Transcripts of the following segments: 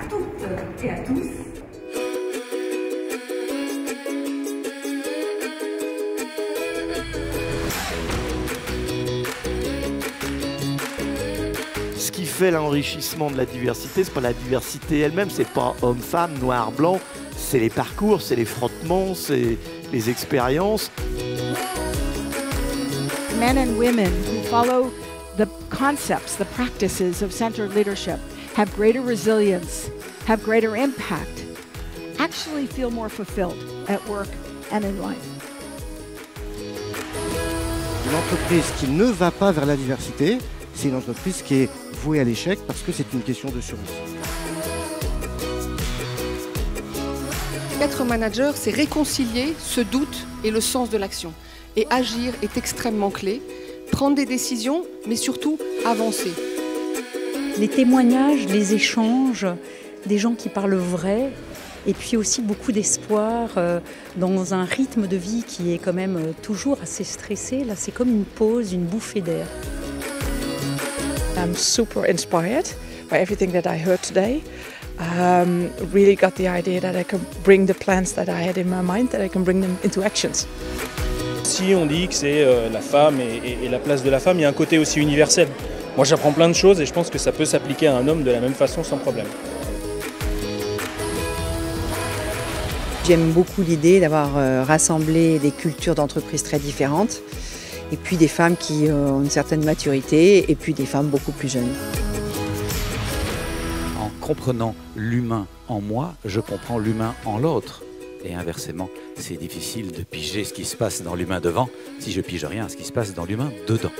toutes et à tous. Ce qui fait l'enrichissement de la diversité, c'est pas la diversité elle-même, c'est pas homme-femme, noir-blanc, c'est les parcours, c'est les frottements, c'est les expériences. Men and women who follow the concepts, the practices of centered leadership have greater resilience, have greater impact, actually feel more fulfilled at work and in life. Une entreprise qui ne va pas vers la diversité, c'est une entreprise qui est vouée à l'échec parce que c'est une question de survie. Être manager, c'est réconcilier ce doute et le sens de l'action. Et agir est extrêmement clé. Prendre des décisions, mais surtout avancer. Les témoignages, les échanges, des gens qui parlent vrai, et puis aussi beaucoup d'espoir dans un rythme de vie qui est quand même toujours assez stressé. Là, c'est comme une pause, une bouffée d'air. I'm super inspired by everything that I heard today. Really got the idea that I can bring the plans that I had in my mind, that I can bring them into actions. Si on dit que c'est la femme et la place de la femme, il y a un côté aussi universel. Moi j'apprends plein de choses et je pense que ça peut s'appliquer à un homme de la même façon sans problème. J'aime beaucoup l'idée d'avoir rassemblé des cultures d'entreprises très différentes et puis des femmes qui ont une certaine maturité et puis des femmes beaucoup plus jeunes. En comprenant l'humain en moi, je comprends l'humain en l'autre. Et inversement, c'est difficile de piger ce qui se passe dans l'humain devant si je pige rien à ce qui se passe dans l'humain dedans.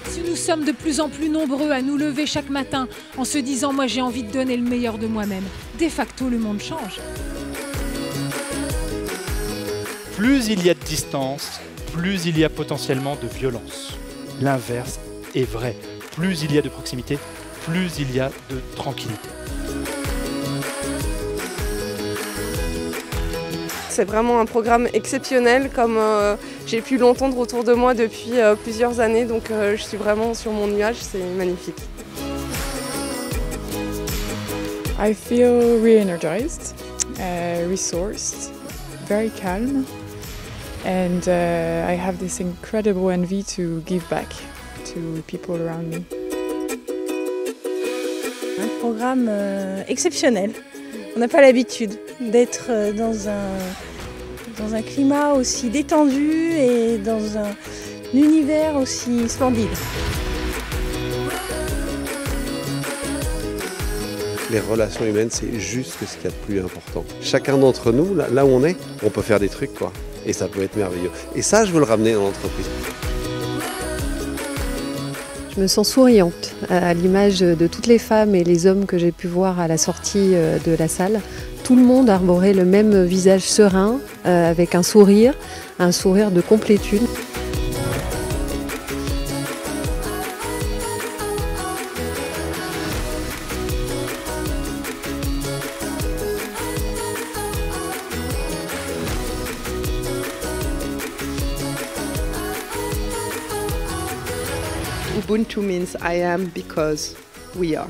Si nous sommes de plus en plus nombreux à nous lever chaque matin en se disant « moi j'ai envie de donner le meilleur de moi-même », de facto le monde change. Plus il y a de distance, plus il y a potentiellement de violence. L'inverse est vrai. Plus il y a de proximité, plus il y a de tranquillité. C'est vraiment un programme exceptionnel comme j'ai pu l'entendre autour de moi depuis plusieurs années, donc je suis vraiment sur mon nuage, c'est magnifique. I feel re-energized, resourced, very calm, and I have this incredible envy to give back to people around me. Un programme exceptionnel. On n'a pas l'habitude d'être dans un climat aussi détendu et dans un univers aussi splendide. Les relations humaines, c'est juste ce qu'il y a de plus important. Chacun d'entre nous, là où on est, on peut faire des trucs, quoi. Et ça peut être merveilleux. Et ça, je veux le ramener dans l'entreprise. Je me sens souriante à l'image de toutes les femmes et les hommes que j'ai pu voir à la sortie de la salle. Tout le monde arborait le même visage serein, avec un sourire de complétude. Ubuntu means I am because we are.